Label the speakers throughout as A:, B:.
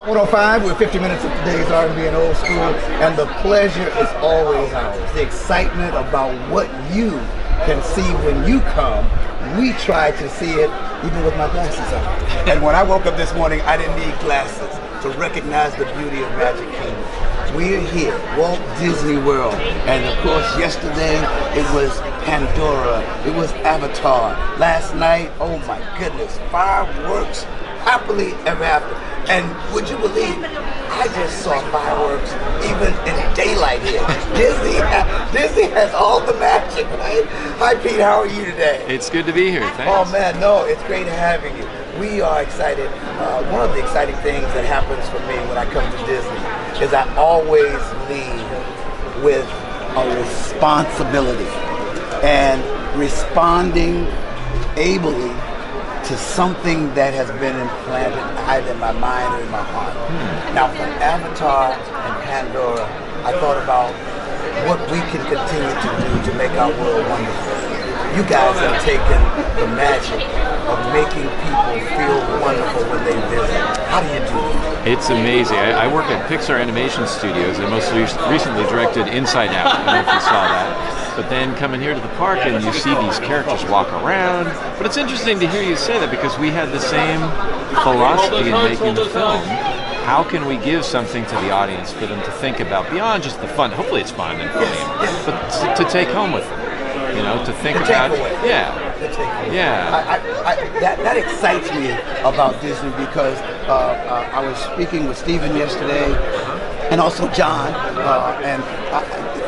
A: 105, we're 50 minutes of today's R&B and old school, and the pleasure is always ours. The excitement about what you can see when you come, we try to see it even with my glasses on. And when I woke up this morning, I didn't need glasses to recognize the beauty of Magic Kingdom. We're here, Walt Disney World, and of course yesterday it was Pandora, it was Avatar. Last night, oh my goodness, fireworks, happily ever after. And would you believe, I just saw fireworks even in daylight here. Disney has all the magic, right? Hi Pete, how are you today?
B: It's good to be here, thanks.
A: Oh man, no, it's great having you. We are excited. One of the exciting things that happens for me when I come to Disney is I always leave with a responsibility and responding ably to something that has been implanted either in my mind or in my heart. Now from Avatar and Pandora, I thought about what we can continue to do to make our world wonderful. You guys have taken the magic of making people feel wonderful when they visit. How do you do that?
B: It's amazing. I work at Pixar Animation Studios and most recently directed Inside Out. I don't know if you saw that. But then coming here to the park and you see these characters walk around. But it's interesting to hear you say that because we had the same philosophy in making the film. How can we give something to the audience for them to think about beyond just the fun? Hopefully it's fun and funny, but to take home with them. You know, to think about. Yeah.
A: That excites me about Disney because I was speaking with Stephen yesterday and also John.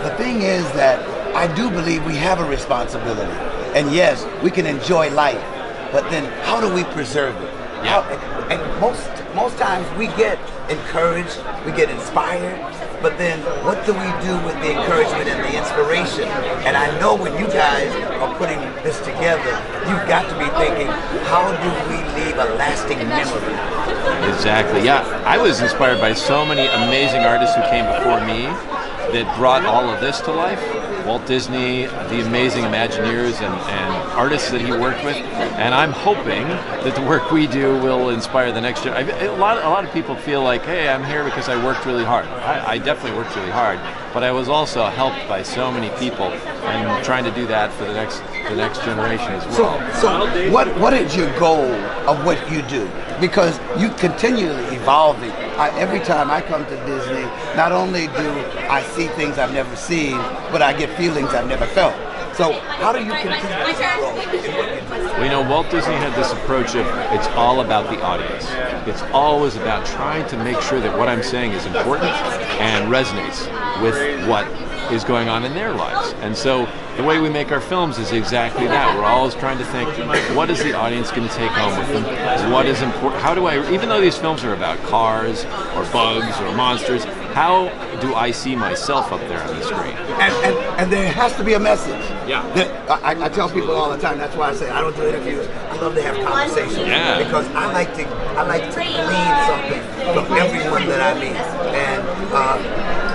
A: The thing is that I do believe we have a responsibility. And yes, we can enjoy life, but then how do we preserve it? And most times we get encouraged, we get inspired, but then what do we do with the encouragement and the inspiration? And I know when you guys are putting this together, you've got to be thinking, how do we leave a lasting memory?
B: Exactly, yeah. I was inspired by so many amazing artists who came before me that brought all of this to life. Walt Disney, the amazing Imagineers and artists that he worked with, and I'm hoping that the work we do will inspire the next generation. A lot of people feel like, hey, I'm here because I worked really hard. I definitely worked really hard, but I was also helped by so many people, and trying to do that for the next generation as well.
A: So what is your goal of what you do? Because you continually evolving. Every time I come to Disney, not only do I see things I've never seen, but I get feelings I've never felt. So how do you continue to grow in what you do?
B: Well, you know, Walt Disney had this approach of it's all about the audience. It's always about trying to make sure that what I'm saying is important and resonates with what is going on in their lives. And so the way we make our films is exactly that. We're always trying to think, what is the audience going to take home with them? What is important? How do I, even though these films are about cars or bugs or monsters, how do I see myself up there on the screen?
A: And there has to be a message.
B: Yeah.
A: I tell people all the time, that's why I say I don't do interviews. I love to have conversations.
B: Yeah.
A: Because I like to glean something from everyone that I meet. And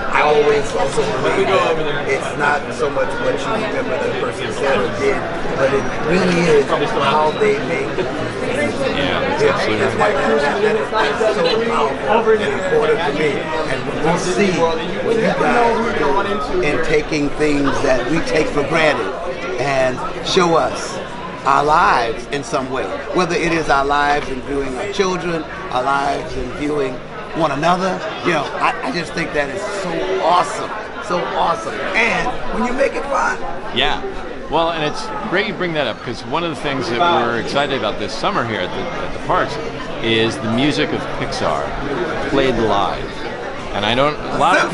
A: I always also believe that it's not so much what you remember the person said or did, but it really is how they make it.
B: Yeah, that's absolutely right.
A: That's so powerful and important to me. And when we see what you guys do in taking things that we take for granted and show us our lives in some way, whether it is our lives in viewing our children, our lives in viewing one another, you know, I just think that is so awesome, and when you make it fun.
B: Yeah, well, and it's great you bring that up because one of the things that we're excited about this summer here at the parks is the music of Pixar played live. And I don't, a lot of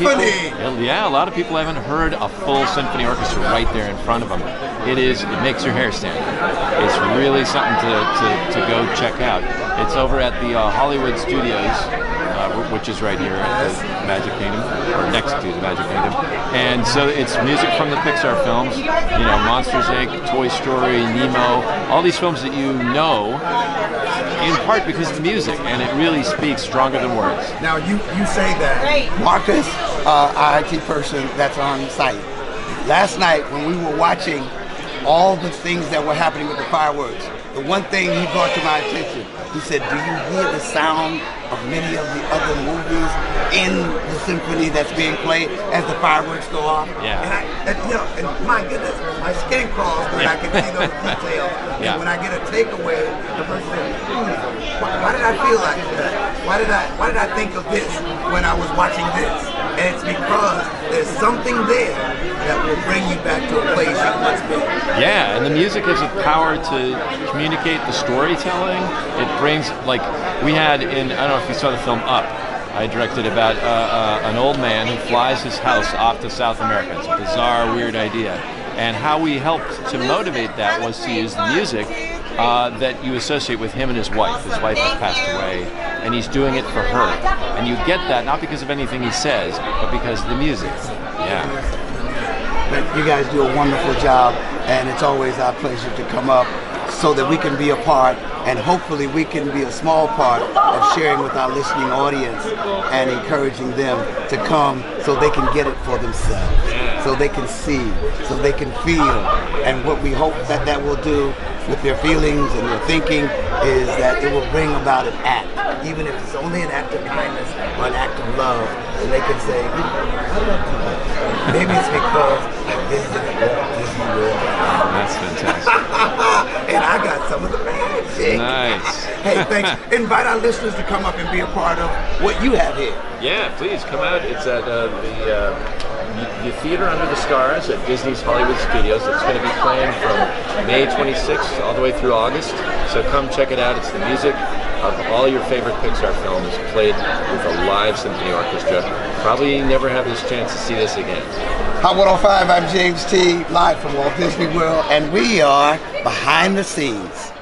B: people haven't heard a full symphony orchestra right there in front of them. It makes your hair stand up. It's really something to go check out. It's over at the Hollywood Studios, which is right here at the Magic Kingdom, or next to the Magic Kingdom. And so it's music from the Pixar films, you know, Monsters, Inc., Toy Story, Nemo, all these films that you know, in part because of the music, and it really speaks stronger than words.
A: Now you say that, Marcus, our IT person that's on site, last night when we were watching all the things that were happening with the fireworks, the one thing he brought to my attention, he said, do you hear the sound of many of the other movies in the symphony that's being played as the fireworks go off?
B: Yeah.
A: And my goodness, my skin crawls when I can see those details.
B: Yeah.
A: And when I get a takeaway, the person says, why did I feel like that? Why did I think of this when I was watching this? And it's because there's something there that will bring you back to a place you once been.
B: Yeah, and the music has a power to communicate the storytelling. It brings, like, we had in, I don't know if you saw the film Up, I directed about an old man who flies his house off to South America. It's a bizarre, weird idea. And how we helped to motivate that was to use the music that you associate with him and his wife. His wife has passed away, and he's doing it for her. And you get that not because of anything he says, but because of the music. Yeah.
A: But you guys do a wonderful job, and it's always our pleasure to come up so that we can be a part, and hopefully we can be a small part of sharing with our listening audience and encouraging them to come so they can get it for themselves, so they can see, so they can feel. And what we hope that that will do with their feelings and their thinking is that it will bring about an act, even if it's only an act of kindness or an act of love, and they can say, I love you. Maybe it's because I visited Walt Disney World.
B: That's fantastic.
A: And I got some of the magic.
B: Nice.
A: Hey, thanks. Invite our listeners to come up and be a part of what you have here.
B: Yeah, please come out. It's at the Theater Under the Stars at Disney's Hollywood Studios. It's going to be playing from May 26th all the way through August. So come check it out. It's the music of all your favorite Pixar films played with a live symphony orchestra. Probably never have this chance to see this again.
A: Hot 105, I'm James T, live from Walt Disney World, and we are behind the scenes.